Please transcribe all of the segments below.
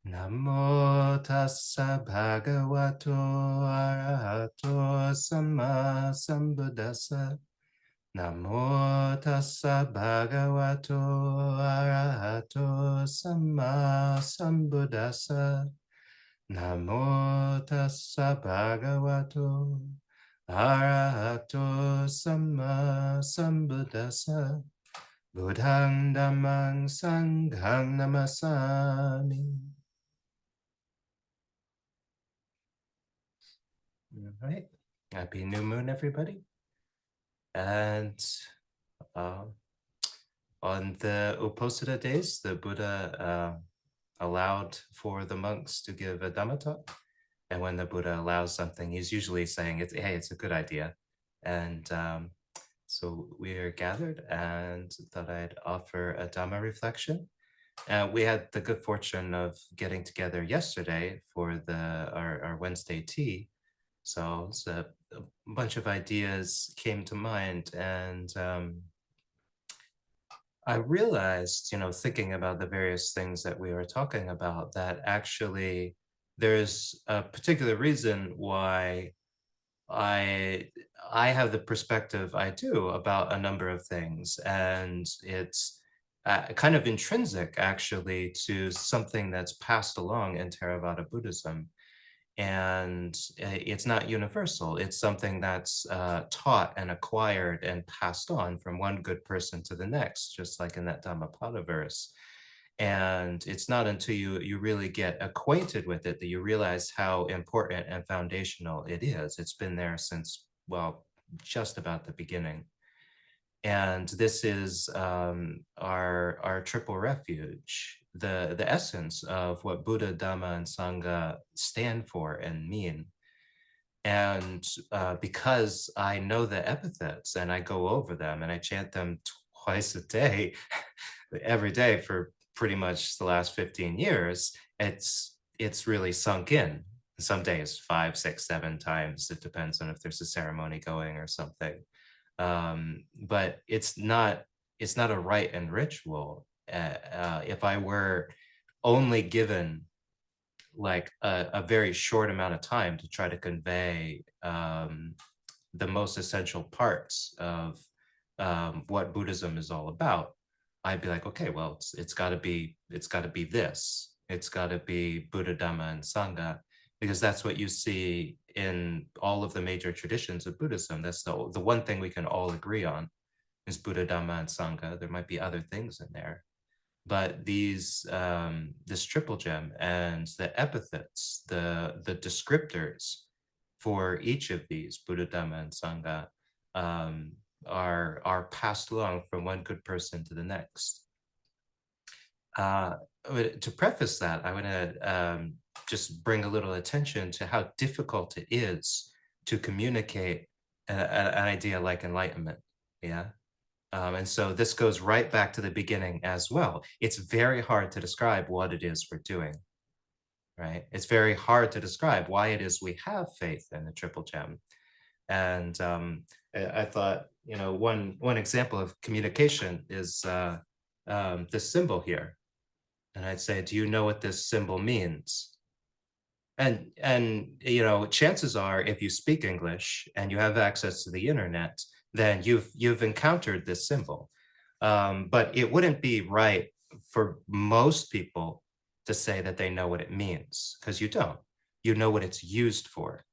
Namo tassa bhagavato arahato samma sambuddhassa. Namo tassa bhagavato arahato samma sambuddhassa. Namo tassa bhagavato arahato samma sambuddhassa. Buddhang dhammang sanghang namasami. All right. Happy new moon, everybody. And on the Uposatha days, the Buddha allowed for the monks to give a Dhamma talk. And when the Buddha allows something, he's usually saying, hey, it's a good idea. And so we are gathered and thought I'd offer a Dhamma reflection. We had the good fortune of getting together yesterday for our Wednesday tea. So a bunch of ideas came to mind, and I realized, thinking about the various things that we were talking about, that actually there's a particular reason why I have the perspective I do about a number of things, and it's kind of intrinsic actually to something that's passed along in Theravada Buddhism. And it's not universal. It's something that's taught and acquired and passed on from one good person to the next, just like in that Dhammapada verse. And it's not until you really get acquainted with it that you realize how important and foundational it is. It's been there since, well, just about the beginning. And this is our triple refuge, the essence of what Buddha, Dhamma, and Sangha stand for and mean. And because I know the epithets and I go over them and I chant them twice a day, every day for pretty much the last 15 years, it's really sunk in. Some days 5, 6, 7 times. It depends on if there's a ceremony going or something. But it's not a rite and ritual. If I were only given like a very short amount of time to try to convey the most essential parts of what Buddhism is all about, I'd be like, okay, well, it's got to be this. It's got to be Buddha, Dhamma, and Sangha, because that's what you see in all of the major traditions of Buddhism. That's the one thing we can all agree on is Buddha, Dhamma, and Sangha. There might be other things in there, but this triple gem and the epithets, the descriptors for each of these, Buddha, Dhamma, and Sangha, are passed along from one good person to the next. To preface that, I want to just bring a little attention to how difficult it is to communicate an idea like enlightenment. Yeah. And so this goes right back to the beginning as well. It's very hard to describe what it is we're doing, right? It's very hard to describe why it is we have faith in the triple gem. And I thought, one example of communication is this symbol here. And I'd say, do you know what this symbol means? And chances are, if you speak English and you have access to the internet, then you've encountered this symbol. But it wouldn't be right for most people to say that they know what it means, because you don't. You know what it's used for.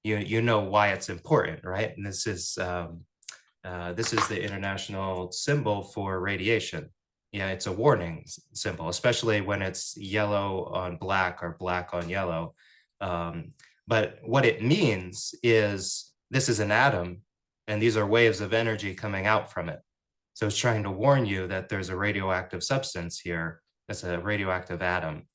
You know why it's important, right? And this is the international symbol for radiation. Yeah, it's a warning symbol, especially when it's yellow on black or black on yellow. But what it means is this is an atom, and these are waves of energy coming out from it. So it's trying to warn you that there's a radioactive substance here. That's a radioactive atom.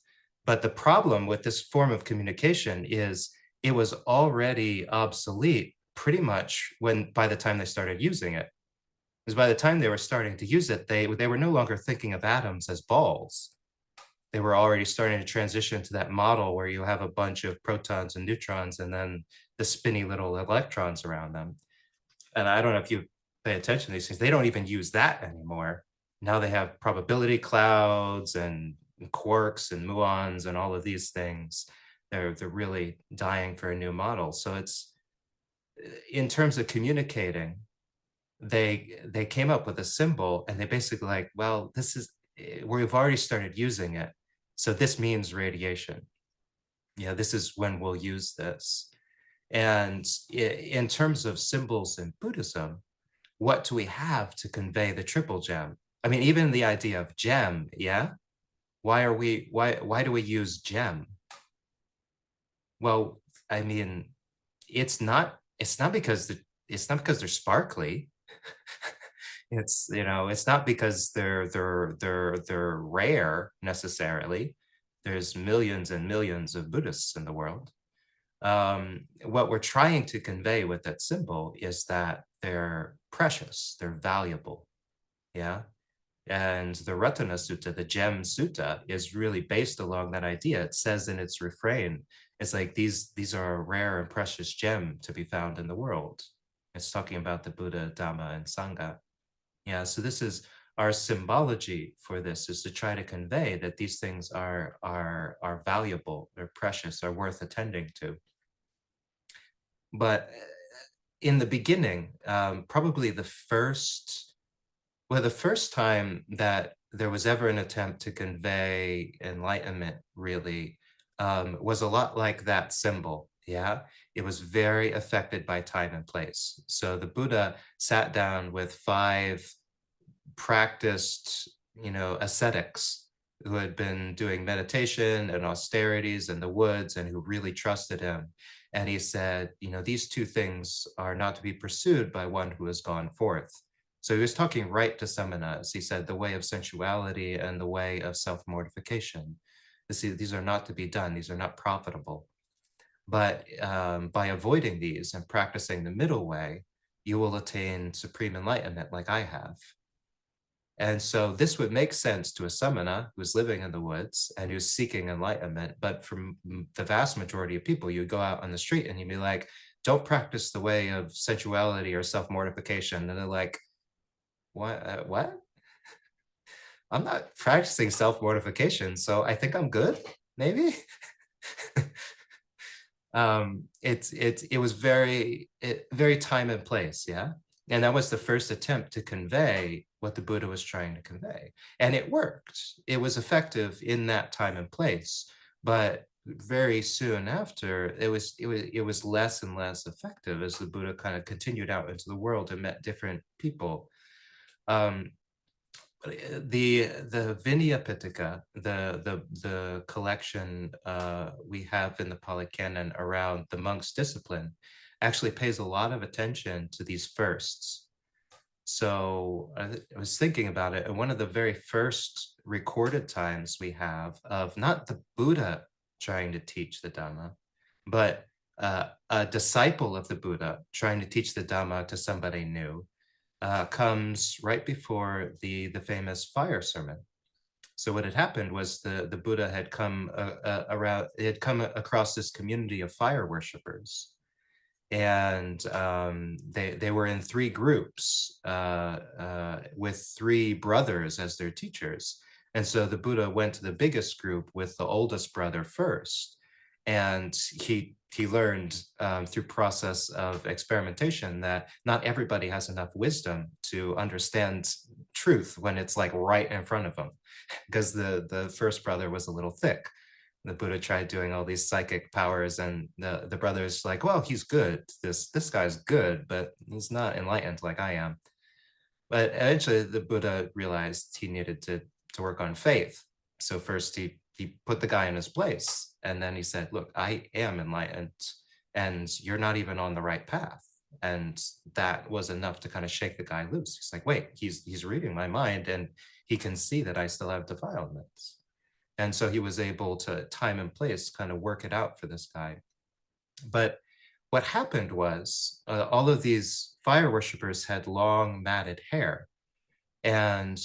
But the problem with this form of communication is it was already obsolete pretty much by the time they started using it. Because by the time they were starting to use it, they were no longer thinking of atoms as balls. They were already starting to transition to that model where you have a bunch of protons and neutrons and then the spinny little electrons around them. And I don't know if you pay attention to these things, they don't even use that anymore. Now they have probability clouds and quarks and muons and all of these things. They're really dying for a new model. So it's in terms of communicating, they came up with a symbol and they basically like, well, this is we've already started using it. So this means radiation. Yeah, this is when we'll use this. And in terms of symbols in Buddhism, what do we have to convey the triple gem? I mean, even the idea of gem, yeah? Why do we use gem? Well, I mean, it's not because it's not because they're sparkly. It's, it's not because they're rare necessarily. There's millions and millions of Buddhists in the world. What we're trying to convey with that symbol is that they're precious, they're valuable. Yeah. And the Ratana Sutta, the Gem Sutta, is really based along that idea. It says in its refrain, it's like these are a rare and precious gem to be found in the world. It's talking about the Buddha, Dhamma, and Sangha. Yeah, so this is our symbology for this, is to try to convey that these things are valuable, they're precious, are worth attending to. But in the beginning, probably the first time that there was ever an attempt to convey enlightenment really was a lot like that symbol. Yeah, it was very affected by time and place. So the Buddha sat down with five practiced, ascetics who had been doing meditation and austerities in the woods and who really trusted him. And he said, these two things are not to be pursued by one who has gone forth. So he was talking right to samanas. He said the way of sensuality and the way of self-mortification. These are not to be done. These are not profitable. But by avoiding these and practicing the middle way, you will attain supreme enlightenment like I have. And so this would make sense to a samana who's living in the woods and who's seeking enlightenment. But for the vast majority of people, you go out on the street and you'd be like, don't practice the way of sensuality or self-mortification. And they're like, what? I'm not practicing self-mortification, so I think I'm good, maybe. It was very time and place, yeah. And that was the first attempt to convey what the Buddha was trying to convey, and it worked. It was effective in that time and place, but very soon after, it was less and less effective as the Buddha kind of continued out into the world and met different people. Um, the Vinaya Pitaka, the collection we have in the Pali Canon around the monk's discipline, actually pays a lot of attention to these firsts. So I was thinking about it, and one of the very first recorded times we have of not the Buddha trying to teach the Dhamma, but a disciple of the Buddha trying to teach the Dhamma to somebody new, comes right before the famous fire sermon. So what had happened was the Buddha had come around. It had come across this community of fire worshippers, and they were in three groups with three brothers as their teachers. And so the Buddha went to the biggest group with the oldest brother first, and he learned through process of experimentation that not everybody has enough wisdom to understand truth when it's like right in front of them, because the first brother was a little thick. The Buddha tried doing all these psychic powers, and the brother's like, well, he's good. This guy's good, but he's not enlightened like I am. But eventually the Buddha realized he needed to work on faith. So first he put the guy in his place, and then he said, look, I am enlightened and you're not even on the right path. And that was enough to kind of shake the guy loose. He's like, wait, he's reading my mind and he can see that I still have defilements. And so he was able to time and place kind of work it out for this guy. But what happened was all of these fire worshippers had long matted hair. And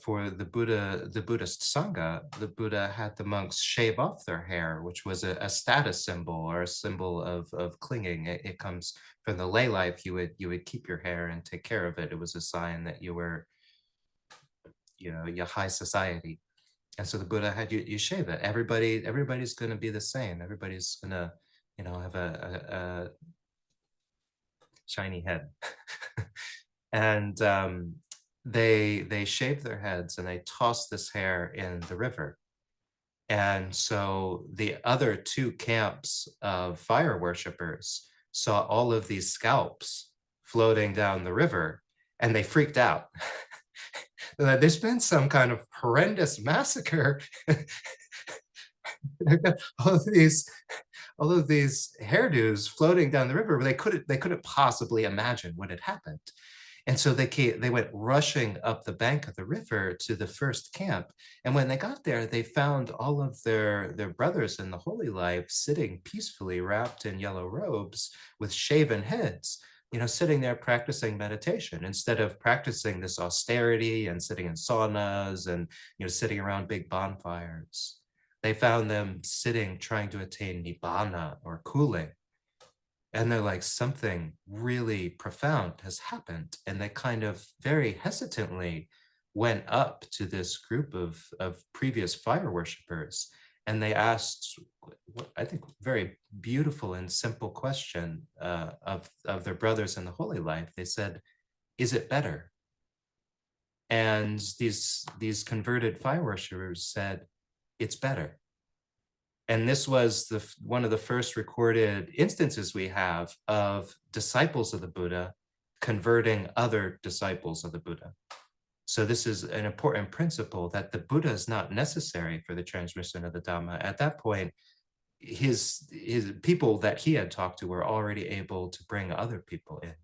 for the Buddhist Sangha, the Buddha had the monks shave off their hair, which was a status symbol or a symbol of clinging. It comes from the lay life. You would keep your hair and take care of it. It was a sign that you were, your high society. And so the Buddha had you shave it. Everybody's going to be the same. Everybody's going to, have a shiny head. And they shaved their heads and they tossed this hair in the river. And so the other two camps of fire worshippers saw all of these scalps floating down the river, and they freaked out. There's been some kind of horrendous massacre. all of these all of these hairdos floating down the river, but they couldn't possibly imagine what had happened. And so they went rushing up the bank of the river to the first camp. And when they got there, they found all of their brothers in the holy life sitting peacefully wrapped in yellow robes with shaven heads, sitting there practicing meditation instead of practicing this austerity and sitting in saunas and, sitting around big bonfires. They found them sitting, trying to attain nibbana or cooling. And they're like, something really profound has happened. And they kind of very hesitantly went up to this group of previous fire worshippers. And they asked, what I think, very beautiful and simple question of their brothers in the holy life. They said, is it better? And these converted fire worshippers said, it's better. And this was one of the first recorded instances we have of disciples of the Buddha converting other disciples of the Buddha. So this is an important principle, that the Buddha is not necessary for the transmission of the Dhamma. At that point, his people that he had talked to were already able to bring other people in.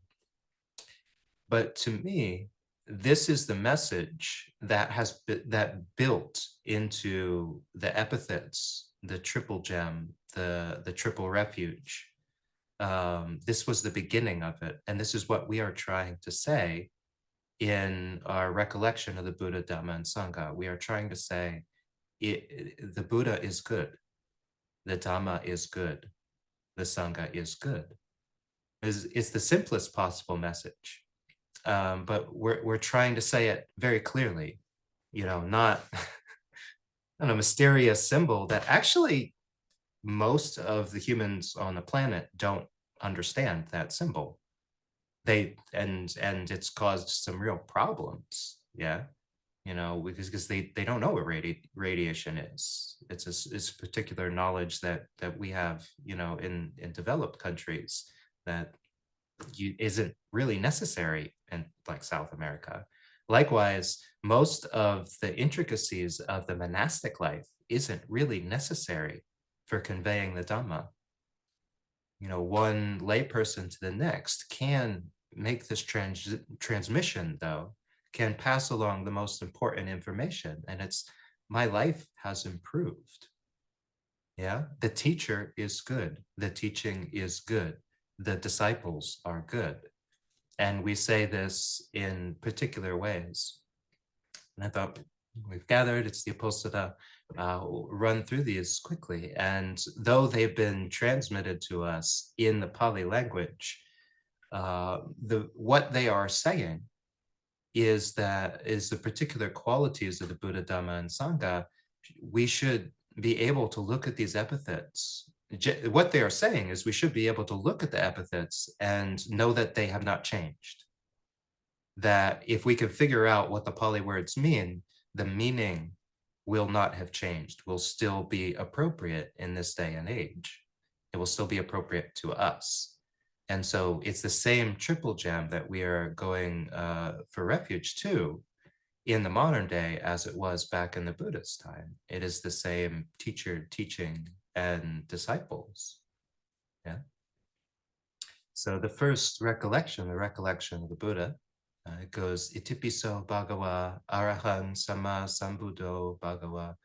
But to me, this is the message that built into the epithets, the triple gem, the triple refuge. This was the beginning of it. And this is what we are trying to say in our recollection of the Buddha, Dhamma, and Sangha. We are trying to say the Buddha is good. The Dhamma is good. The Sangha is good. It's the simplest possible message. But we're trying to say it very clearly, not a mysterious symbol that actually most of the humans on the planet don't understand that symbol. And it's caused some real problems. Yeah. Because they don't know what radiation is. It's a particular knowledge that we have, in developed countries that isn't really necessary in like South America. Likewise, most of the intricacies of the monastic life isn't really necessary for conveying the Dhamma. One layperson to the next can make this transmission, though, can pass along the most important information, and it's, my life has improved. Yeah, the teacher is good. The teaching is good. The disciples are good. And we say this in particular ways. And I thought, we've gathered, it's the apostata, run through these quickly. And though they've been transmitted to us in the Pali language, what they are saying is the particular qualities of the Buddha, Dhamma, and Sangha. We should be able to look at these epithets. What they are saying is we should be able to look at the epithets and know that they have not changed. That if we can figure out what the Pali words mean, the meaning will not have changed, will still be appropriate in this day and age. It will still be appropriate to us. And so it's the same triple gem that we are going for refuge to in the modern day as it was back in the Buddhist time. It is the same teacher, teaching, and disciples. Yeah. So the first recollection, the recollection of the Buddha, it goes, Itipiso Bhagawa Arahang Sama Sambuddho Bhagawa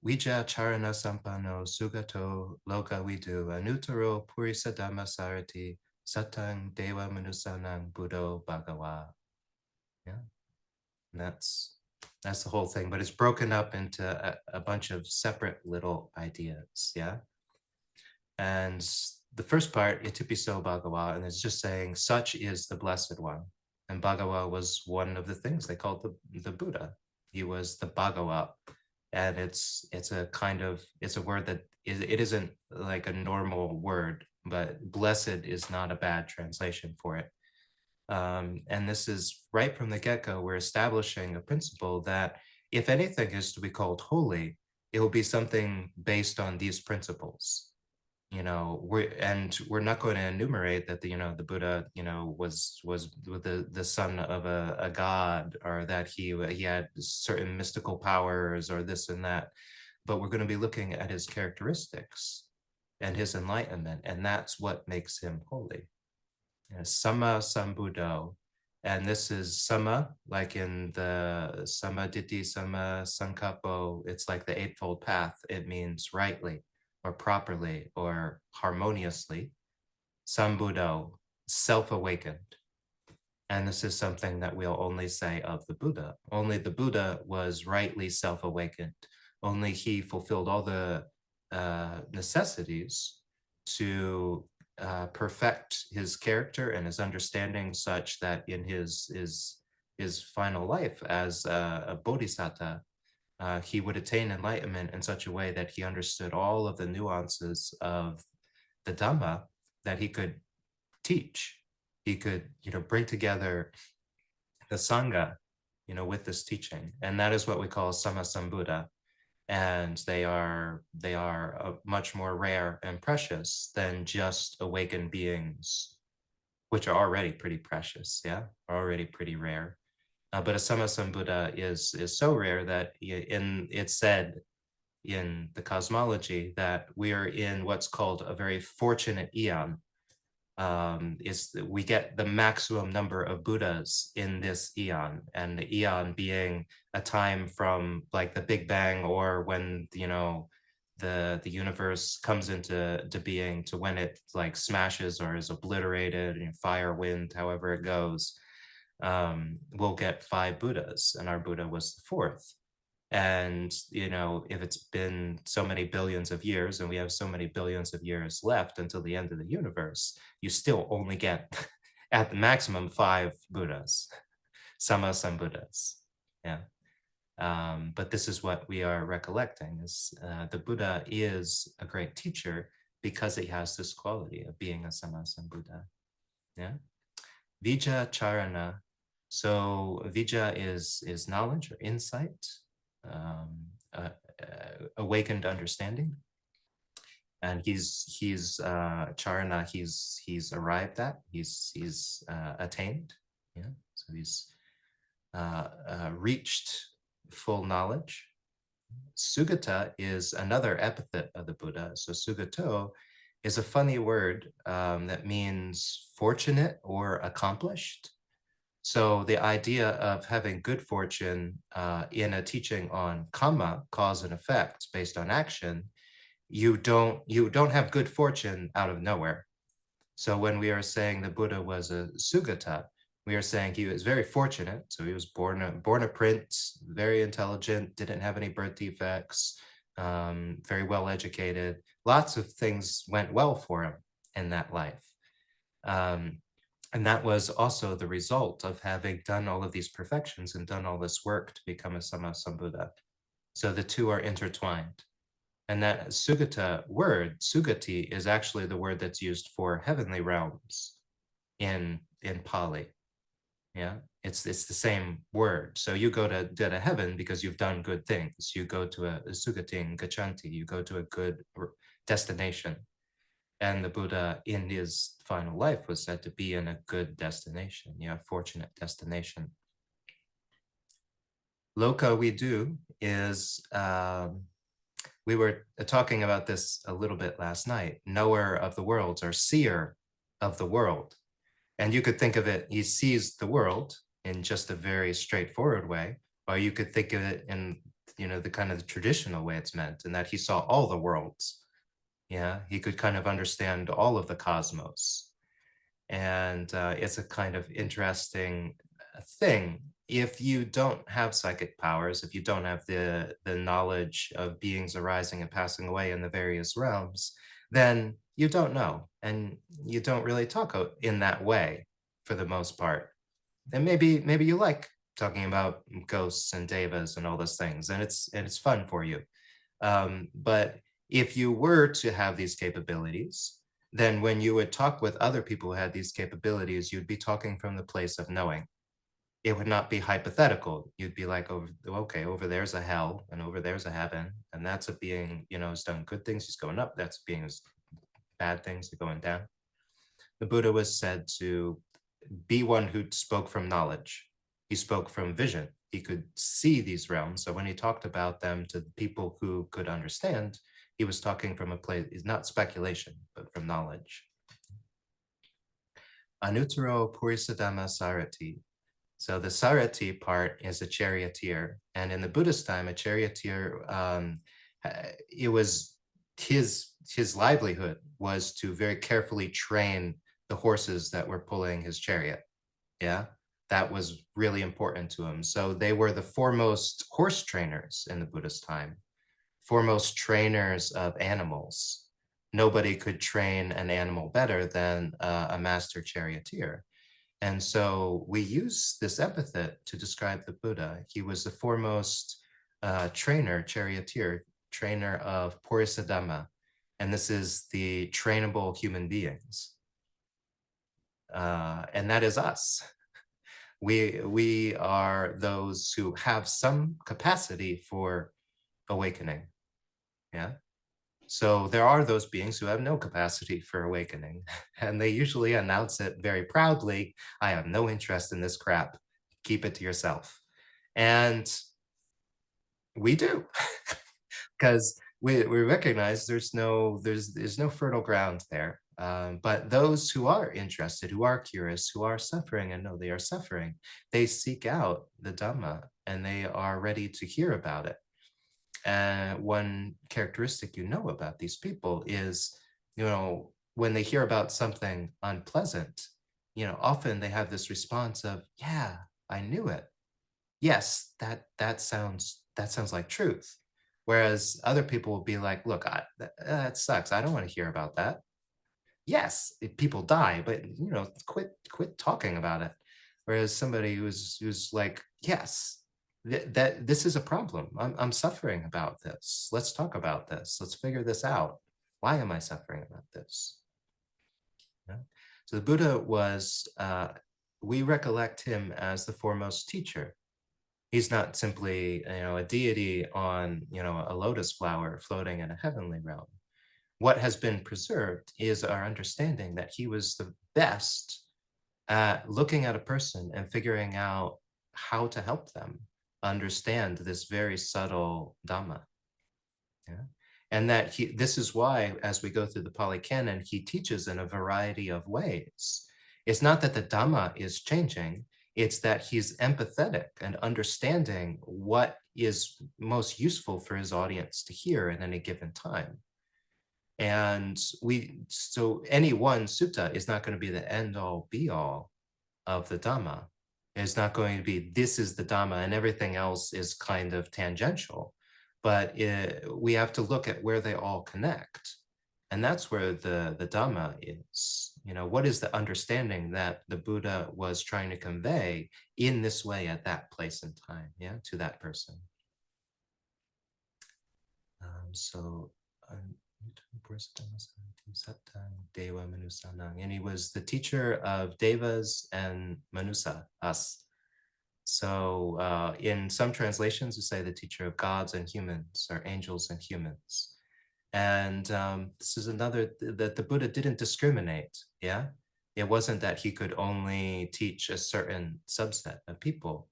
Vijja Charana Sampano Sugato Loka Vidu Anutaro Purisa Dhamma Sarati Satang Deva Manusanang Buddho Bhagawa. Yeah. And that's the whole thing, but it's broken up into a bunch of separate little ideas. Yeah. And the first part, Itipiso Bhagawa, and it's just saying, such is the Blessed One. And Bhagawa was one of the things they called the Buddha. He was the Bhagawa, and it's a kind of, it's a word that it isn't like a normal word, but blessed is not a bad translation for it. And this is right from the get-go, we're establishing a principle that if anything is to be called holy, it will be something based on these principles. We're not going to enumerate that the Buddha was the son of a god, or that he had certain mystical powers or this and that, but we're going to be looking at his characteristics and his enlightenment, and that's what makes him holy. Sama Sambuddho. And this is sama, like in the sama ditti, sama sankapo, it's like the Eightfold Path. It means rightly or properly or harmoniously. Sambuddho, self-awakened. And this is something that we'll only say of the Buddha. Only the Buddha was rightly self-awakened. Only he fulfilled all the necessities to perfect his character and his understanding, such that in his final life as a bodhisattva, he would attain enlightenment in such a way that he understood all of the nuances of the Dhamma that he could teach. He could, bring together the Sangha, with this teaching. And that is what we call Sama Sambuddha. And they are much more rare and precious than just awakened beings, which are already pretty precious, are already pretty rare. But a Sama Sambuddha is so rare that it's said in the cosmology that we are in what's called a very fortunate eon. Is that we get the maximum number of Buddhas in this eon, and the eon being a time from like the Big Bang, or when the universe comes into being, to when it like smashes or is obliterated, fire, wind, however it goes. We'll get 5 Buddhas, and our Buddha was the 4th. And if it's been so many billions of years, and we have so many billions of years left until the end of the universe, you still only get at the maximum 5 Buddhas, Sama Sambuddhas. But this is what we are recollecting, is the Buddha is a great teacher because he has this quality of being a Sama Sambuddha. Vijja Charana. So Vijja is knowledge or insight, awakened understanding, and he's charana, he's arrived at, he's attained, so he's reached full knowledge. Sugata is another epithet of the Buddha. So sugato is a funny word that means fortunate or accomplished. So the idea of having good fortune in a teaching on karma, cause and effect based on action, you don't have good fortune out of nowhere. So when we are saying the Buddha was a Sugata, we are saying he was very fortunate. So he was born a prince, very intelligent, didn't have any birth defects, very well educated. Lots of things went well for him in that life. And that was also the result of having done all of these perfections and done all this work to become a Sama Sambuddha. So the two are intertwined. And that Sugata word, Sugati, is actually the word that's used for heavenly realms in Pali. It's the same word. So you go to heaven because you've done good things. You go to a Sugating Gachanti, you go to a good destination. And the Buddha in his final life was said to be in a good destination, fortunate destination. Loka we do is, we were talking about this a little bit last night, knower of the worlds, or seer of the world. And you could think of it, he sees the world in just a very straightforward way, or you could think of it in, the kind of the traditional way it's meant, in that he saw all the worlds. He could kind of understand all of the cosmos. And it's a kind of interesting thing. If you don't have psychic powers, if you don't have the knowledge of beings arising and passing away in the various realms, then you don't know, and you don't really talk in that way for the most part. And maybe you like talking about ghosts and devas and all those things, and it's fun for you. But if you were to have these capabilities, then when you would talk with other people who had these capabilities, you'd be talking from the place of knowing. It would not be hypothetical. You'd be like, "Oh, okay, over there's a hell, and over there's a heaven, and that's a being, has done good things, he's going up. That's a being who's bad things are going down." The Buddha was said to be one who spoke from knowledge. He spoke from vision. He could see these realms. So when he talked about them to the people who could understand, he was talking from a place, not speculation, but from knowledge. Anuttaro Purisadhamma Sarati. So the Sarati part is a charioteer. And in the Buddhist time, a charioteer, it was his livelihood was to very carefully train the horses that were pulling his chariot. Yeah, that was really important to him. So they were the foremost horse trainers in the Buddhist time, foremost trainers of animals. Nobody could train an animal better than a master charioteer. And so we use this epithet to describe the Buddha. He was the foremost trainer, charioteer, trainer of Purisadhamma. And this is the trainable human beings. And that is us. We are those who have some capacity for awakening. Yeah. So there are those beings who have no capacity for awakening, and they usually announce it very proudly. I have no interest in this crap. Keep it to yourself. And we do, because we recognize there's no fertile ground there. But those who are interested, who are curious, who are suffering and know they are suffering, they seek out the Dhamma and they are ready to hear about it. And one characteristic about these people is, when they hear about something unpleasant, often they have this response of, yeah, I knew it. Yes, that sounds like truth. Whereas other people will be like, look, that sucks. I don't want to hear about that. Yes, people die, but quit talking about it. Whereas somebody who's like, yes, that this is a problem. I'm suffering about this. Let's talk about this. Let's figure this out. Why am I suffering about this? Yeah. So the Buddha was, we recollect him as the foremost teacher. He's not simply, a deity on, a lotus flower floating in a heavenly realm. What has been preserved is our understanding that he was the best at looking at a person and figuring out how to help them understand this very subtle Dhamma. Yeah. And that this is why, as we go through the Pali Canon, he teaches in a variety of ways. It's not that the Dhamma is changing, it's that he's empathetic and understanding what is most useful for his audience to hear at any given time. And so any one sutta is not going to be the end all be all of the Dhamma. It's not going to be, this is the Dhamma and everything else is kind of tangential. But we have to look at where they all connect. And that's where the Dhamma is. What is the understanding that the Buddha was trying to convey in this way at that place and time, to that person. And he was the teacher of devas and manusa, us. So in some translations, we say the teacher of gods and humans, or angels and humans. And this is another, that the Buddha didn't discriminate, yeah? It wasn't that he could only teach a certain subset of people.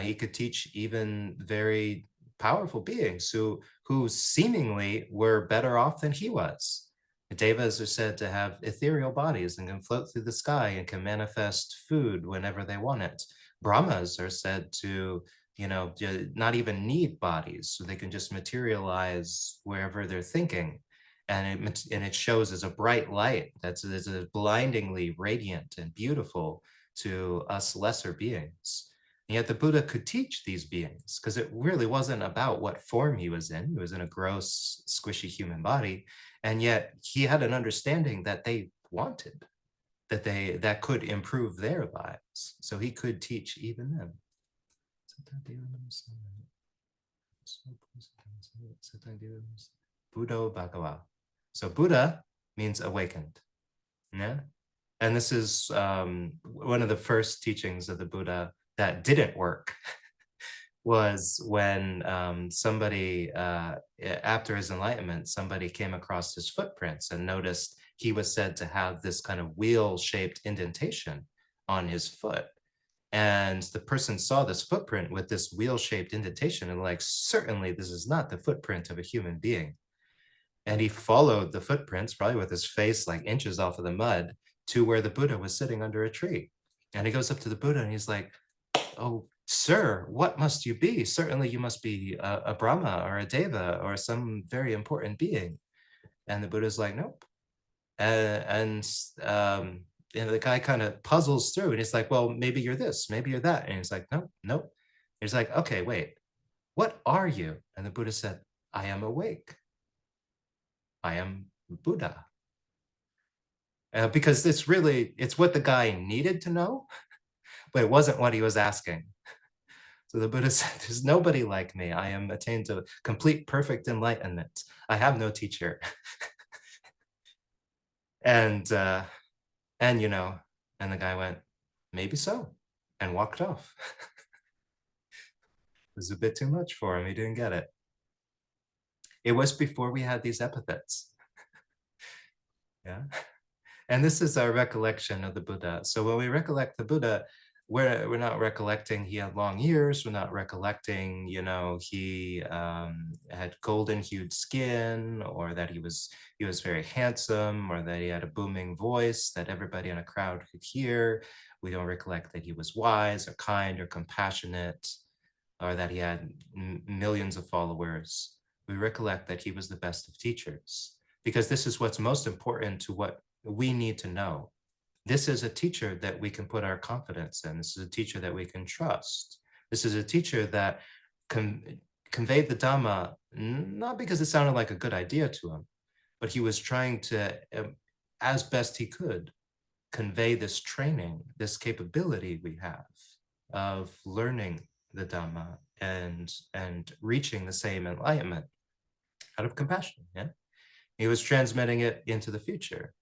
He could teach even very powerful beings who seemingly were better off than he was. The devas are said to have ethereal bodies and can float through the sky and can manifest food whenever they want it. Brahmas are said to not even need bodies, so they can just materialize wherever they're thinking, and it shows as a bright light that's blindingly radiant and beautiful to us lesser beings. And yet the Buddha could teach these beings because it really wasn't about what form he was in. He was in a gross, squishy human body, and yet he had an understanding that they wanted, that could improve their lives. So he could teach even them. Buddho Bhagava. So Buddha means awakened. Yeah. And this is one of the first teachings of the Buddha that didn't work was when somebody, after his enlightenment, somebody came across his footprints and noticed he was said to have this kind of wheel-shaped indentation on his foot. And the person saw this footprint with this wheel-shaped indentation and like, certainly this is not the footprint of a human being. And he followed the footprints, probably with his face like inches off of the mud, to where the Buddha was sitting under a tree. And he goes up to the Buddha and he's like, "Oh, sir, what must you be? Certainly you must be a Brahma or a Deva or some very important being." And the Buddha's like, "Nope." And the guy kind of puzzles through and he's like, "Well, maybe you're this, maybe you're that." And he's like, "Nope, nope." He's like, "Okay, wait, what are you?" And the Buddha said, "I am awake. I am Buddha." Because it's what the guy needed to know, but it wasn't what he was asking. So the Buddha said, "There's nobody like me. I am attained to complete perfect enlightenment. I have no teacher." And and you know, and the guy went, "Maybe so," and walked off. It was a bit too much for him. He didn't get it. It was before we had these epithets. Yeah. And this is our recollection of the Buddha. So when we recollect the Buddha, we're not recollecting he had long ears. We're not recollecting, he had golden hued skin, or that he was very handsome, or that he had a booming voice that everybody in a crowd could hear. We don't recollect that he was wise or kind or compassionate, or that he had millions of followers. We recollect that he was the best of teachers, because this is what's most important to what we need to know. This is a teacher that we can put our confidence in. This is a teacher that we can trust. This is a teacher that conveyed the Dhamma, not because it sounded like a good idea to him, but he was trying to, as best he could, convey this training, this capability we have of learning the Dhamma and reaching the same enlightenment out of compassion. Yeah, he was transmitting it into the future.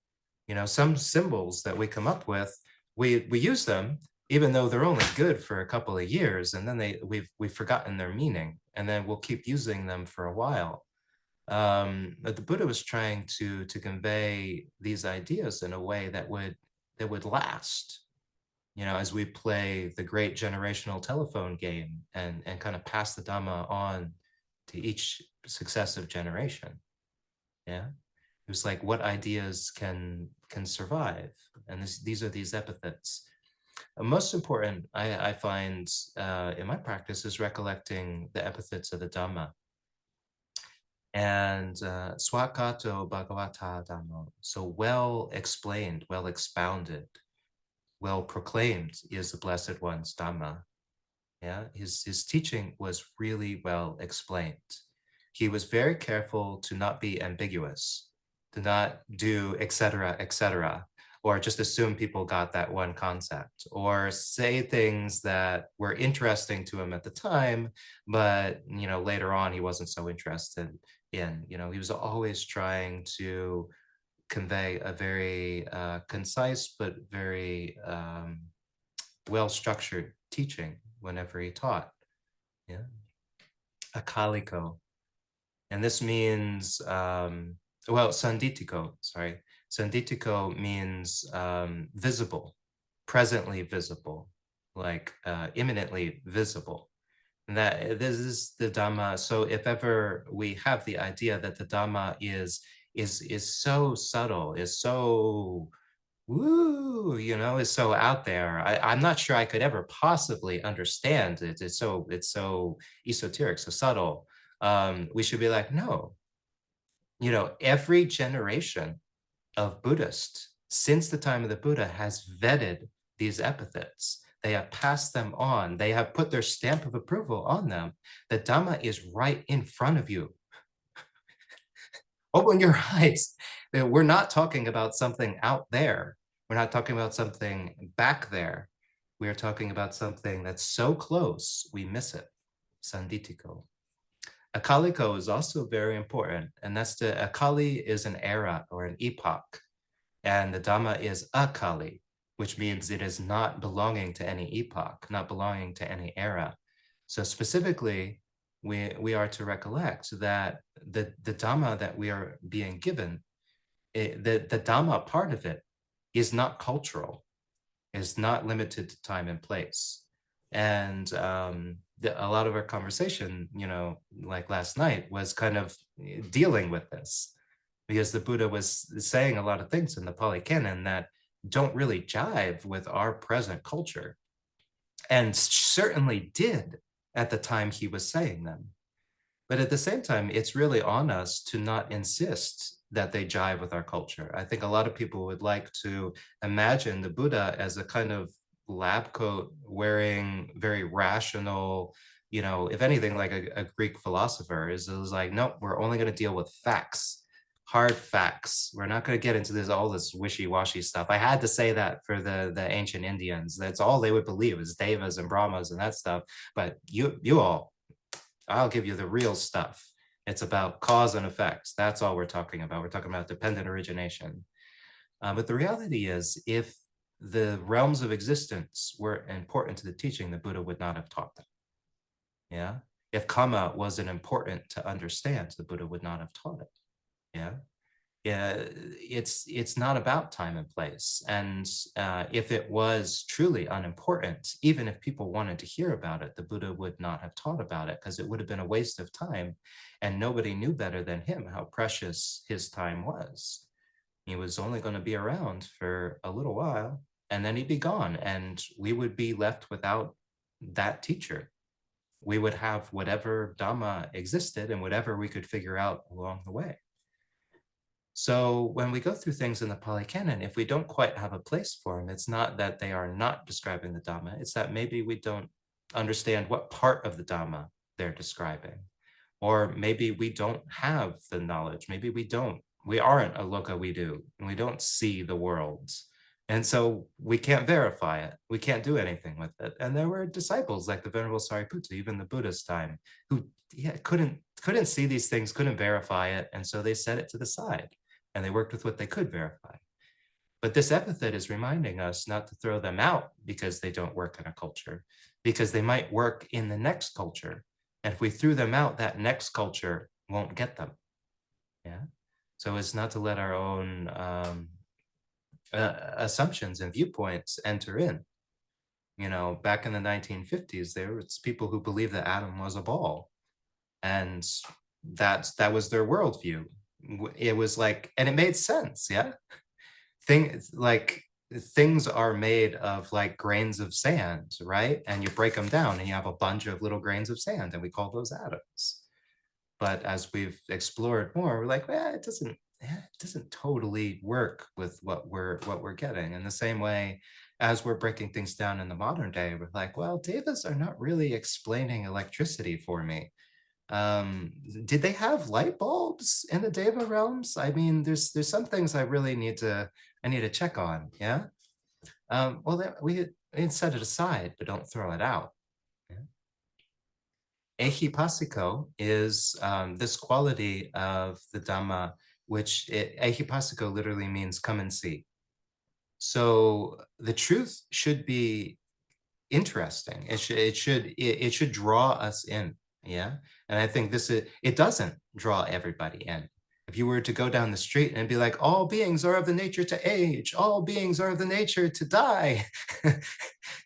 Some symbols that we come up with, we use them even though they're only good for a couple of years, and then we've forgotten their meaning, and then we'll keep using them for a while. But the Buddha was trying to convey these ideas in a way that would last. As we play the great generational telephone game and kind of pass the Dhamma on to each successive generation. Yeah. It was like, what ideas can survive? And these are these epithets. Most important, I find in my practice, is recollecting the epithets of the Dhamma. And swakato bhagavata Dhammo. So well explained, well expounded, well proclaimed is the Blessed One's Dhamma. Yeah, his teaching was really well explained. He was very careful to not be ambiguous, to not do etc., or just assume people got that one concept, or say things that were interesting to him at the time, but later on he wasn't so interested in. He was always trying to convey a very concise but very well-structured teaching whenever he taught. Yeah, akaliko. And this means, sanditiko, sorry. Sanditiko means visible, presently visible, like imminently visible. And that this is the Dhamma. So if ever we have the idea that the Dhamma is so subtle, is so woo, is so out there, I'm not sure I could ever possibly understand it. It's so esoteric, so subtle. We should be like, no, every generation of Buddhists since the time of the Buddha has vetted these epithets. They have passed them on. They have put their stamp of approval on them. The Dhamma is right in front of you. Open your eyes. We're not talking about something out there. We're not talking about something back there. We are talking about something that's so close, we miss it. Sanditiko. Akaliko is also very important, and that's Akali is an era or an epoch, and the Dhamma is Akali, which means it is not belonging to any epoch, not belonging to any era. So specifically, we are to recollect that the Dhamma that we are being given, the Dhamma part of it is not cultural, is not limited to time and place. And a lot of our conversation, like last night, was kind of dealing with this, because the Buddha was saying a lot of things in the Pali Canon that don't really jive with our present culture, and certainly did at the time he was saying them. But at the same time, it's really on us to not insist that they jive with our culture. I think a lot of people would like to imagine the Buddha as a kind of lab coat wearing, very rational, if anything, like a Greek philosopher is like, no, we're only going to deal with facts, hard facts. We're not going to get into all this wishy-washy stuff. I had to say that for the ancient Indians. That's all they would believe is devas and brahmas and that stuff. But you all, I'll give you the real stuff. It's about cause and effect. That's all we're talking about. We're talking about dependent origination. But the reality is, if the realms of existence were important to the teaching, the Buddha would not have taught them. Yeah. If karma wasn't important to understand, the Buddha would not have taught it. Yeah. Yeah, it's not about time and place. And if it was truly unimportant, even if people wanted to hear about it, the Buddha would not have taught about it, because it would have been a waste of time. And nobody knew better than him how precious his time was. He was only going to be around for a little while, and then he'd be gone. And we would be left without that teacher. We would have whatever Dhamma existed and whatever we could figure out along the way. So when we go through things in the Pali Canon, if we don't quite have a place for them, it's not that they are not describing the Dhamma, it's that maybe we don't understand what part of the Dhamma they're describing. Or maybe we don't have the knowledge, maybe we aren't a loka vidu, and we don't see the worlds. And so we can't verify it, we can't do anything with it. And there were disciples like the Venerable Sariputta, even the Buddha's time, who couldn't see these things, couldn't verify it, and so they set it to the side and they worked with what they could verify. But this epithet is reminding us not to throw them out because they don't work in a culture, because they might work in the next culture. And if we threw them out, that next culture won't get them. Yeah. So it's not to let our own assumptions and viewpoints enter in. Back in the 1950s, there was people who believed that Adam was a ball, and that was their worldview. It was like, and it made sense. Yeah. Things are made of like grains of sand, right? And you break them down and you have a bunch of little grains of sand, and we call those atoms. But as we've explored more, we're like, it doesn't totally work with what we're getting. In the same way, as we're breaking things down in the modern day, we're like, well, devas are not really explaining electricity for me. Did they have light bulbs in the Deva realms? I mean, there's some things I really need to check on. Yeah. Well, we set it aside, but don't throw it out. Yeah. Ehipassiko is this quality of the Dhamma, which ehipassiko literally means come and see. So the truth should be interesting. It should draw us in. Yeah. And I think it doesn't draw everybody in. If you were to go down the street and be like, all beings are of the nature to age, all beings are of the nature to die,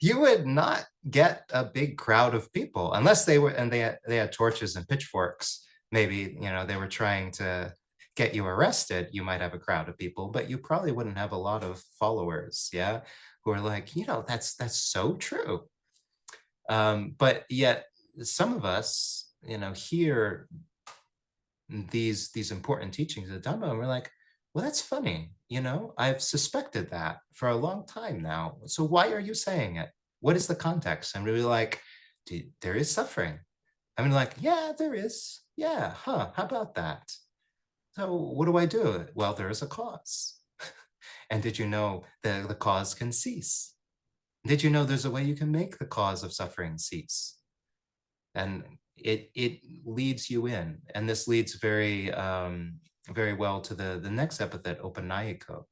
you would not get a big crowd of people, unless they had torches and pitchforks. Maybe, they were trying to get you arrested. You might have a crowd of people, but you probably wouldn't have a lot of followers. Yeah. Who are like, that's so true. But yet some of us, hear these important teachings of Dhamma, and we're like, well, that's funny. I've suspected that for a long time now. So why are you saying it? What is the context? And we're like, there is suffering. I mean, like, yeah, there is. Yeah. Huh. How about that? So what do I do? Well, there is a cause. And did you know that the cause can cease? Did you know there's a way you can make the cause of suffering cease? And it leads you in. And this leads very well to the next epithet, opanayiko.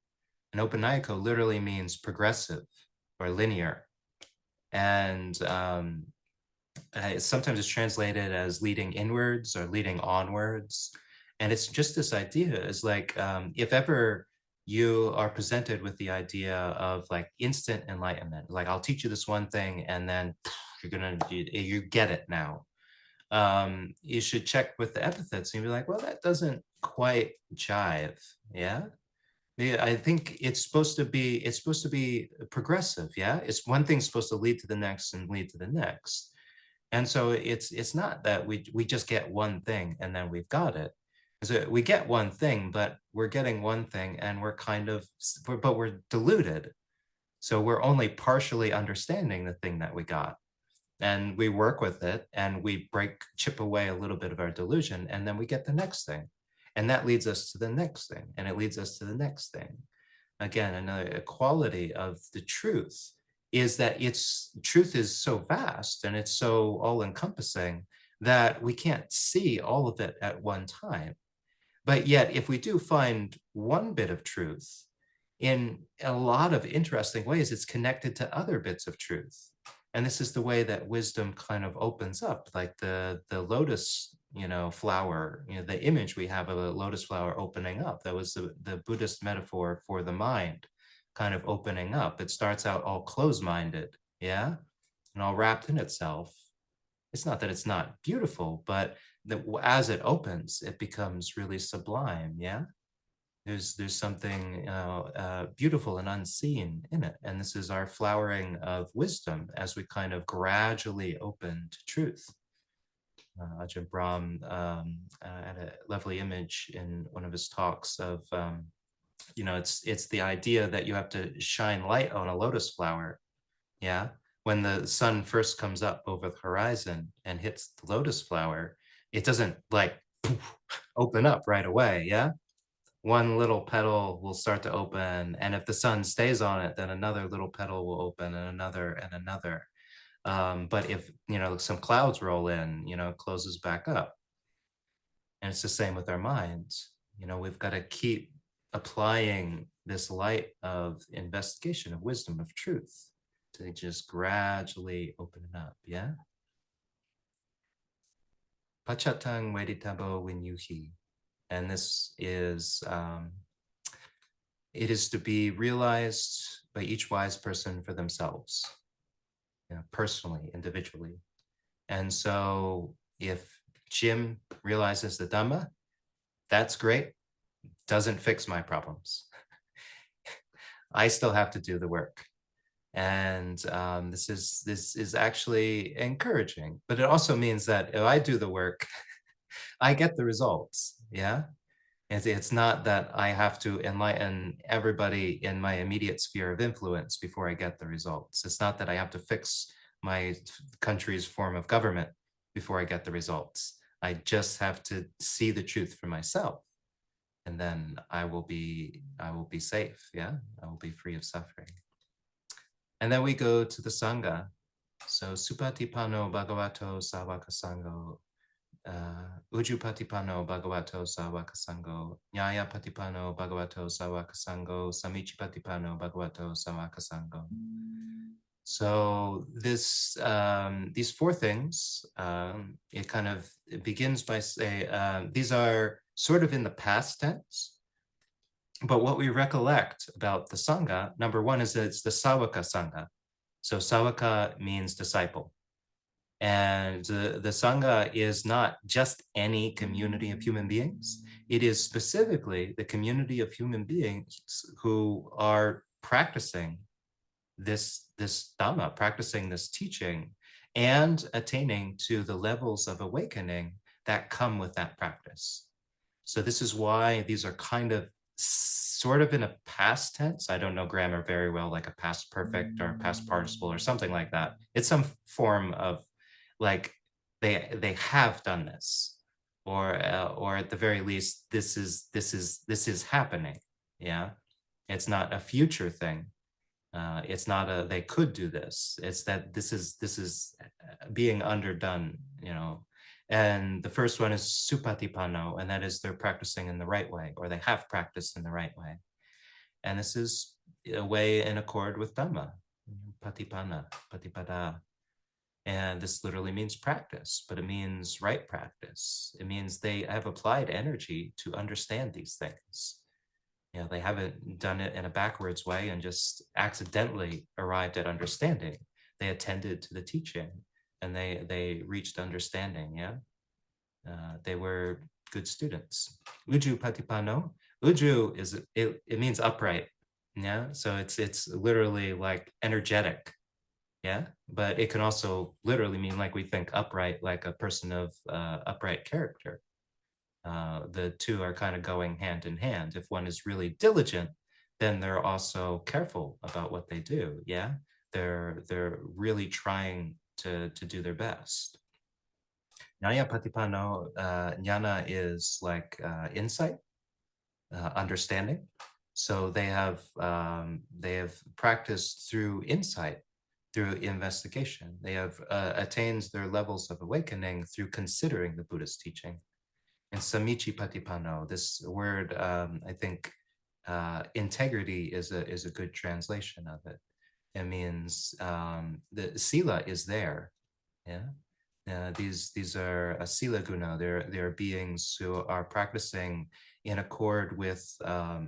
And opanayiko literally means progressive or linear. And sometimes it's translated as leading inwards or leading onwards. And it's just this idea is like, if ever you are presented with the idea of like instant enlightenment, like I'll teach you this one thing and then you get it now. You should check with the epithets and be like, well, that doesn't quite jive. Yeah. Yeah, I think it's supposed to be progressive. Yeah. It's one thing's supposed to lead to the next and lead to the next. And so it's not that we just get one thing and then we've got it. So we get one thing, but we're getting one thing and but we're diluted. So we're only partially understanding the thing that we got. And we work with it and we chip away a little bit of our delusion, and then we get the next thing. And that leads us to the next thing, and it leads us to the next thing. Again, another quality of the truth is that its truth is so vast and it's so all encompassing that we can't see all of it at one time. But yet, if we do find one bit of truth, in a lot of interesting ways, it's connected to other bits of truth. And this is the way that wisdom kind of opens up, like the lotus, flower, the image we have of a lotus flower opening up. That was the Buddhist metaphor for the mind kind of opening up. It starts out all closed-minded, yeah, and all wrapped in itself. It's not that it's not beautiful, but as it opens, it becomes really sublime, yeah. There's something beautiful and unseen in it, and this is our flowering of wisdom as we kind of gradually open to truth. Ajahn Brahm had a lovely image in one of his talks of it's the idea that you have to shine light on a lotus flower, yeah. When the sun first comes up over the horizon and hits the lotus flower, it doesn't like open up right away, yeah. One little petal will start to open, and if the sun stays on it, then another little petal will open, and another and another. But if some clouds roll in, it closes back up. And it's the same with our minds. We've got to keep applying this light of investigation, of wisdom, of truth, to just gradually open it up. Yeah. Pachatang veditabo vinyuhi. And this is it is to be realized by each wise person for themselves, personally, individually. And so if Jim realizes the Dhamma, that's great. Doesn't fix my problems. I still have to do the work. And this is actually encouraging, but it also means that if I do the work, I get the results. Yeah. It's not that I have to enlighten everybody in my immediate sphere of influence before I get the results. It's not that I have to fix my country's form of government before I get the results. I just have to see the truth for myself, and then I will be safe. Yeah, I will be free of suffering. And then we go to the Sangha. So Supatipano Bhagavato Savaka Sangho, Ujupatipano Bhagavato Savaka Sangho, Nyaya Patipano Bhagavato Savaka Sangho, Samichipatipano Bhagavato Savaka Sangho. So these four things, it begins by say, these are sort of in the past tense, but what we recollect about the Sangha, number one, is that it's the Savaka Sangha. So Savaka means disciple. And the Sangha is not just any community of human beings. It is specifically the community of human beings who are practicing this Dhamma, practicing this teaching, and attaining to the levels of awakening that come with that practice. So this is why these are kind of sort of in a past tense. I don't know grammar very well, like a past perfect or past participle or something like that. It's some form of like they have done this, or at the very least, this is happening. Yeah, it's not a future thing. It's not a they could do this. It's that this is being underdone, you know. And the first one is supatipano, and that is they're practicing in the right way, or they have practiced in the right way. And this is a way in accord with Dhamma, patipana, patipada. And this literally means practice, but it means right practice. It means they have applied energy to understand these things. You know, they haven't done it in a backwards way and just accidentally arrived at understanding. They attended to the teaching and they reached understanding. Yeah, they were good students. Uju patipano. Uju is it means upright. Yeah, so it's literally like energetic. Yeah, but it can also literally mean like we think upright, like a person of upright character. The two are kind of going hand in hand. If one is really diligent, then they're also careful about what they do. Yeah, they're really trying to do their best. Nyaya patipano, jnana is like insight, understanding. So they have practiced through insight, through investigation. They have attained their levels of awakening through considering the Buddhist teaching. And samichi patipano, this word, I think integrity is a good translation of it. It means the sila is there. Yeah. These are a sila guna. They're beings who are practicing in accord with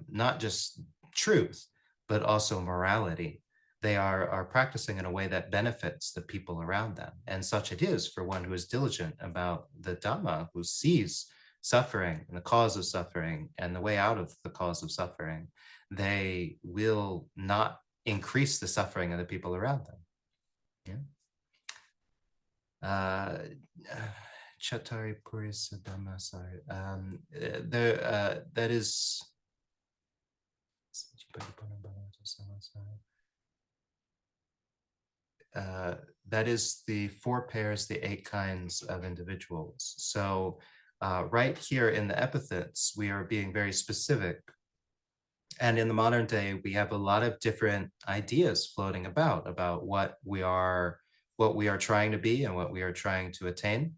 not just truth, but also morality. They are practicing in a way that benefits the people around them. And such it is for one who is diligent about the Dhamma, who sees suffering and the cause of suffering and the way out of the cause of suffering. They will not increase the suffering of the people around them. Yeah. Chatari Purisa Dhamma, sorry. That is that is the 4 pairs, the 8 kinds of individuals. So right here in the epithets, we are being very specific. And in the modern day, we have a lot of different ideas floating about what we are trying to be and what we are trying to attain.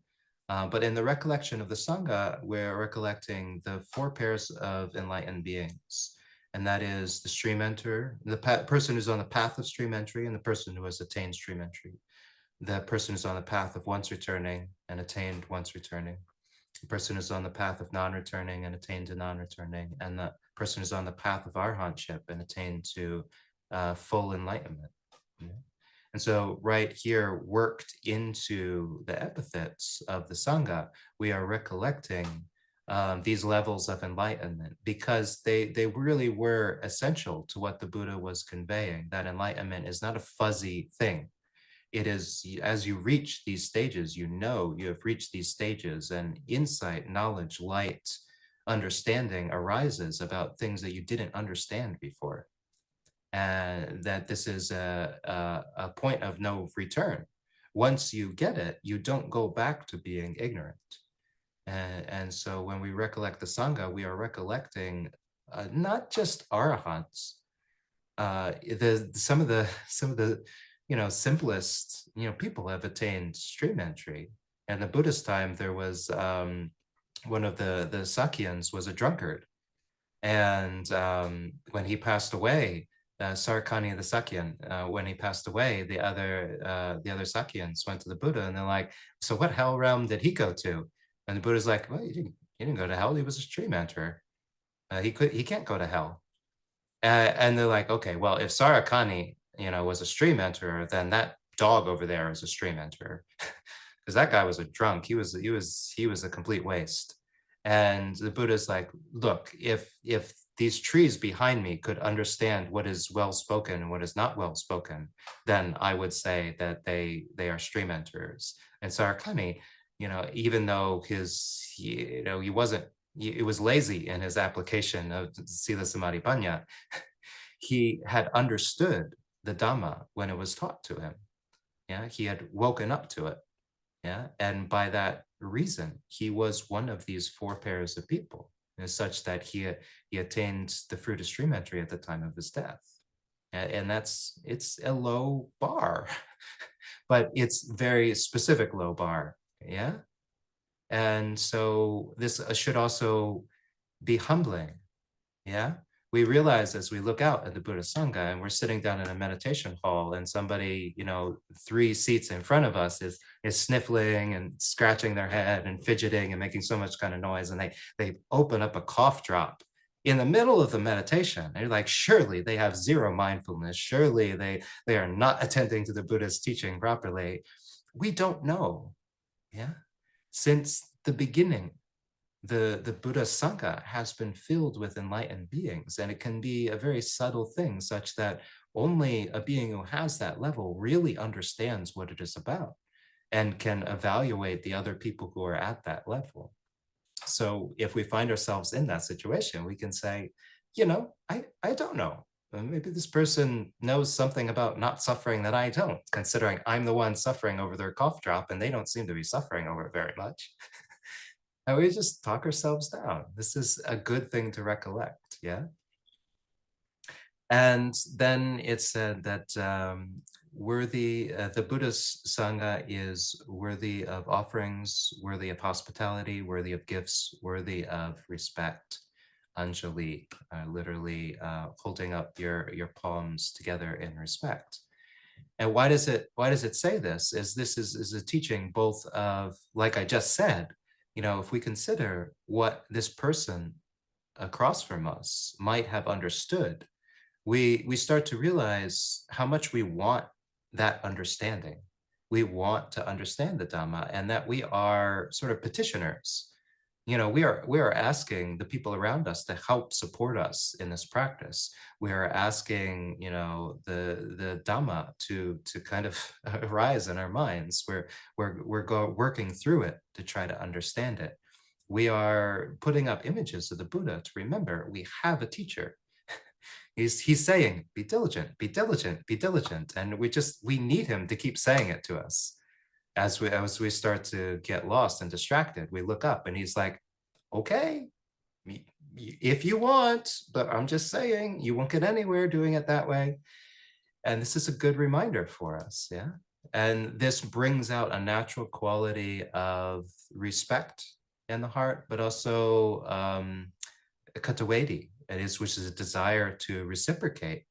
But in the recollection of the Sangha, we're recollecting the 4 pairs of enlightened beings. And that is the stream enter, the person who's on the path of stream entry, and the person who has attained stream entry. The person who's on the path of once returning and attained once returning. The person who's on the path of non-returning and attained to non-returning. And the person who's on the path of arhatship and attained to full enlightenment. Yeah. And so right here, worked into the epithets of the Sangha, we are recollecting these levels of enlightenment because they really were essential to what the Buddha was conveying. That enlightenment is not a fuzzy thing. It is, as you reach these stages, you know you have reached these stages, and insight, knowledge, light, understanding arises about things that you didn't understand before. And that this is a point of no return. Once you get it, you don't go back to being ignorant. And so when we recollect the Sangha, we are recollecting not just arahants. Some of the simplest people have attained stream entry. And the Buddhist time, there was one of the Sakyans was a drunkard, and when he passed away, Sarakani the Sakyan, when he passed away, the other Sakyans went to the Buddha and they're like, "So what hell realm did he go to?" And the Buddha's like, "Well, he didn't go to hell. He was a stream enterer. He can't go to hell." And they're like, "Okay, well, if Sarakani, was a stream enterer, then that dog over there is a stream enterer, because that guy was a drunk. He was a complete waste." And the Buddha's like, "Look, if these trees behind me could understand what is well spoken and what is not well spoken, then I would say that they are stream enterers." And Sarakani, even though he wasn't, it was lazy in his application of Sila Samadhi Panya, he had understood the Dhamma when it was taught to him. Yeah, he had woken up to it. Yeah, and by that reason, he was one of these 4 pairs of people, such that he attained the fruit of stream entry at the time of his death. And it's a low bar, but it's very specific low bar. Yeah. And so this should also be humbling. Yeah. We realize as we look out at the Buddha Sangha and we're sitting down in a meditation hall and somebody, 3 seats in front of us is sniffling and scratching their head and fidgeting and making so much kind of noise. And they open up a cough drop in the middle of the meditation. And you're like, surely they have zero mindfulness. Surely they are not attending to the Buddha's teaching properly. We don't know. Yeah. Since the beginning, the Buddha Sangha has been filled with enlightened beings, and it can be a very subtle thing such that only a being who has that level really understands what it is about and can evaluate the other people who are at that level. So if we find ourselves in that situation, we can say, I don't know. Maybe this person knows something about not suffering that I don't, considering I'm the one suffering over their cough drop and they don't seem to be suffering over it very much. And we just talk ourselves down. This is a good thing to recollect, yeah? And then it said that the Buddhist Sangha is worthy of offerings, worthy of hospitality, worthy of gifts, worthy of respect. Anjali, literally holding up your palms together in respect. And why does it say this? This is a teaching both of, like I just said, if we consider what this person across from us might have understood, we start to realize how much we want that understanding. We want to understand the Dhamma, and that we are sort of petitioners. We are asking the people around us to help support us in this practice. We are asking, the Dhamma to kind of arise in our minds. We're working through it to try to understand it. We are putting up images of the Buddha to remember we have a teacher. He's saying, be diligent, be diligent, be diligent. And we need him to keep saying it to us. As we start to get lost and distracted, we look up and he's like, okay, if you want, but I'm just saying, you won't get anywhere doing it that way. And this is a good reminder for us. Yeah. And this brings out a natural quality of respect in the heart, but also codified, which is a desire to reciprocate,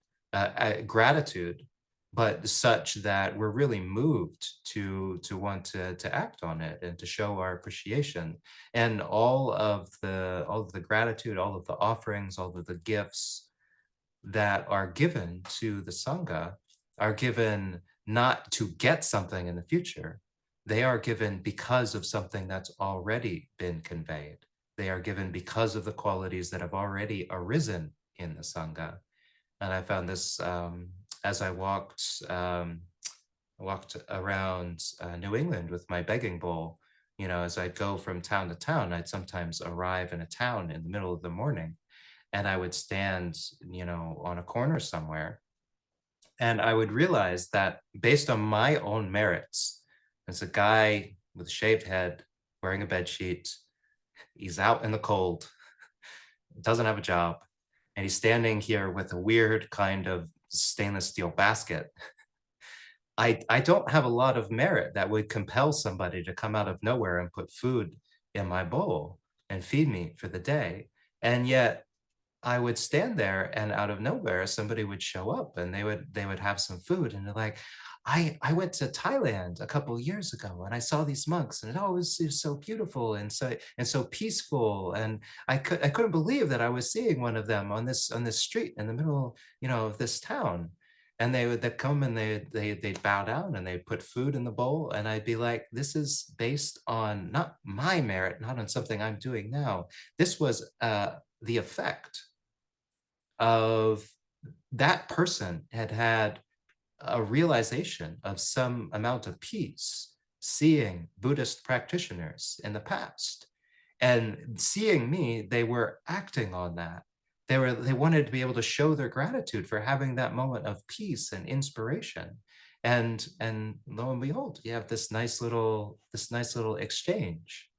gratitude, but such that we're really moved to want to act on it and to show our appreciation. And all of the gratitude, all of the offerings, all of the gifts that are given to the Sangha are given not to get something in the future. They are given because of something that's already been conveyed. They are given because of the qualities that have already arisen in the Sangha. And I found this as I walked around New England with my begging bowl. As I'd go from town to town, I'd sometimes arrive in a town in the middle of the morning, and I would stand, on a corner somewhere, and I would realize that based on my own merits, as a guy with a shaved head, wearing a bed sheet, he's out in the cold, doesn't have a job, and he's standing here with a weird kind of stainless steel basket. I don't have a lot of merit that would compel somebody to come out of nowhere and put food in my bowl and feed me for the day. And yet I would stand there, and out of nowhere somebody would show up and they would have some food, and they're like, I went to Thailand a couple of years ago and I saw these monks, and it was so beautiful and so peaceful, and I couldn't believe that I was seeing one of them on this street in the middle, of this town. And they'd come and they'd bow down and they'd put food in the bowl, and I'd be like, this is based on not my merit, not on something I'm doing now. This was the effect of that person had a realization of some amount of peace, seeing Buddhist practitioners in the past, and seeing me, they were acting on that. They wanted to be able to show their gratitude for having that moment of peace and inspiration. And lo and behold, you have this nice little exchange.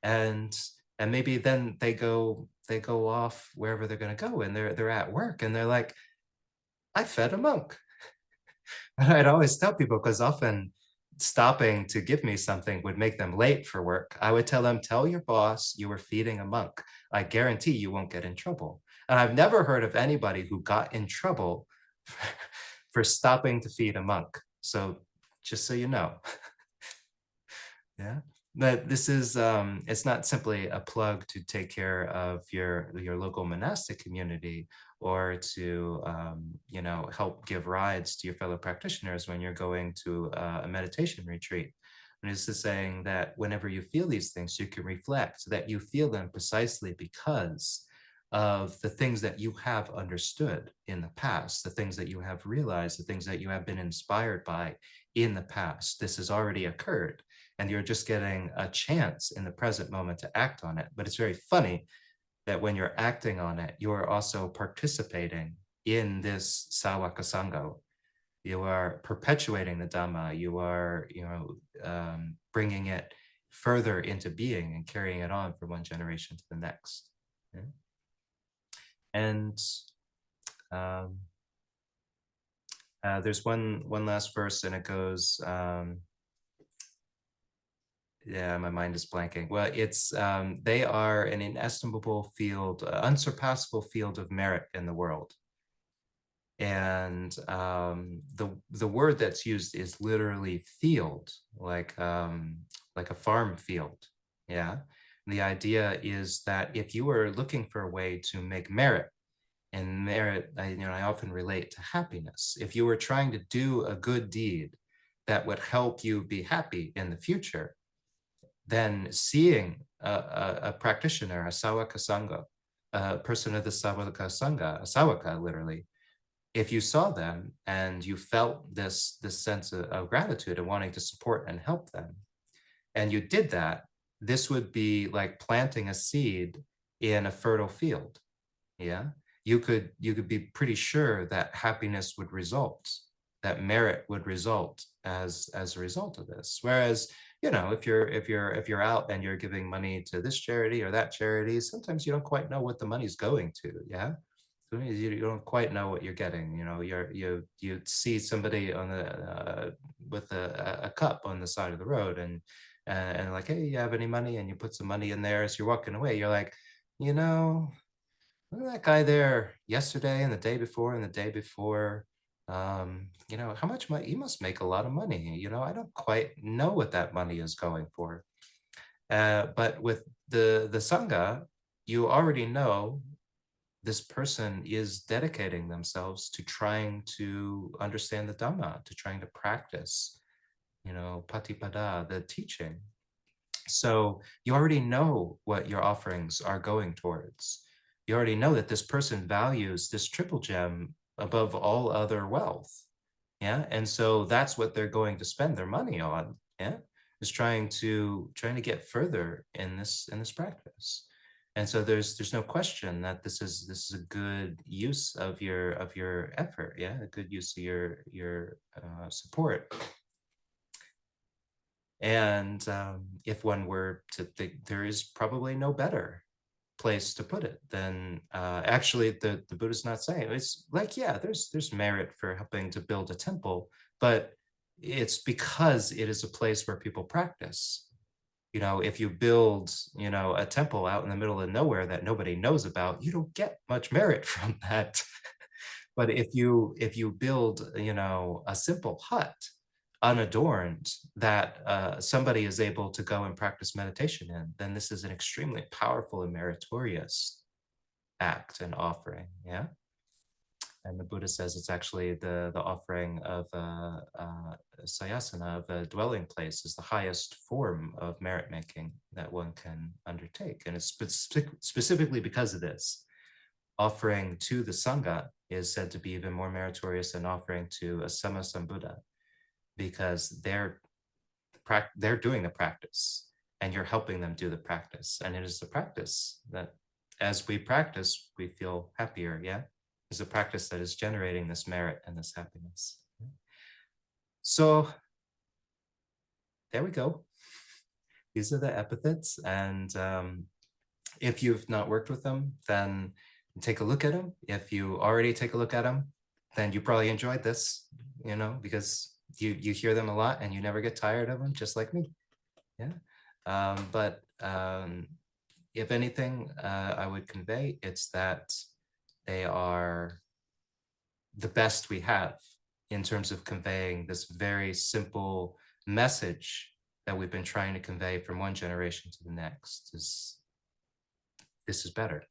And maybe then they go off wherever they're going to go, and they're at work, and they're like, I fed a monk. And I'd always tell people, because often stopping to give me something would make them late for work. I would tell them, tell your boss you were feeding a monk. I guarantee you won't get in trouble. And I've never heard of anybody who got in trouble for stopping to feed a monk. So just so you know. Yeah. But this is it's not simply a plug to take care of your local monastic community, or to you know, help give rides to your fellow practitioners when you're going to a meditation retreat. And this is saying that whenever you feel these things, you can reflect that you feel them precisely because of the things that you have understood in the past, the things that you have realized, the things that you have been inspired by in the past. This has already occurred, and you're just getting a chance in the present moment to act on it. But it's very funny that when you're acting on it, you are also participating in this Sawaka Sangha. You are perpetuating the Dhamma. You are, you know, bringing it further into being and carrying it on from one generation to the next. Yeah? And um, there's one last verse, and it goes, yeah, my mind is blanking. Well, it's they are an inestimable field, unsurpassable field of merit in the world. And the word that's used is literally field, like a farm field. Yeah. The idea is that if you are looking for a way to make merit, and merit, I often relate to happiness. If you were trying to do a good deed that would help you be happy in the future, then seeing a practitioner, a Sawaka Sangha, a person of the Sawaka Sangha, a Sawaka literally, if you saw them and you felt this sense of gratitude and wanting to support and help them, and you did that, this would be like planting a seed in a fertile field. Yeah, you could be pretty sure that happiness would result, that merit would result as a result of this. Whereas, you know, if you're out and you're giving money to this charity or that charity, sometimes you don't quite know what the money's going to. Yeah, so you don't quite know what you're getting. You know, you see somebody on the with a cup on the side of the road, and like, hey, you have any money? And you put some money in there as you're walking away. You're like, you know, look at that guy there yesterday and the day before and the day before. You know, how much money? He must make a lot of money. You know, I don't quite know what that money is going for. But with the Sangha, you already know this person is dedicating themselves to trying to understand the Dhamma, to trying to practice, you know, patipada, the teaching. So you already know what your offerings are going towards. You already know that this person values this triple gem above all other wealth. Yeah. And so that's what they're going to spend their money on. Yeah. Is trying to get further in this practice. And so there's no question that this is a good use of your effort. Yeah. A good use of your support. And if one were to think, there is probably no better place to put it than actually the Buddha's not saying. It's like, yeah, there's merit for helping to build a temple, but it's because it is a place where people practice. You know, if you build, you know, a temple out in the middle of nowhere that nobody knows about, you don't get much merit from that. But if you build, you know, a simple hut, unadorned, that somebody is able to go and practice meditation in, then this is an extremely powerful and meritorious act and offering. Yeah. And the Buddha says it's actually the offering of sayasana, of a dwelling place, is the highest form of merit making that one can undertake. And it's specifically because of this. Offering to the Sangha is said to be even more meritorious than offering to a Sammasambuddha, because they're doing the practice and you're helping them do the practice. And it is the practice that, as we practice, we feel happier. Yeah. It's a practice that is generating this merit and this happiness. So there we go. These are the epithets. And if you've not worked with them, then take a look at them. If you already take a look at them, then you probably enjoyed this, because you hear them a lot and you never get tired of them, just like me. Yeah. But if anything, I would convey it's that they are the best we have in terms of conveying this very simple message that we've been trying to convey from one generation to the next. Is this is better.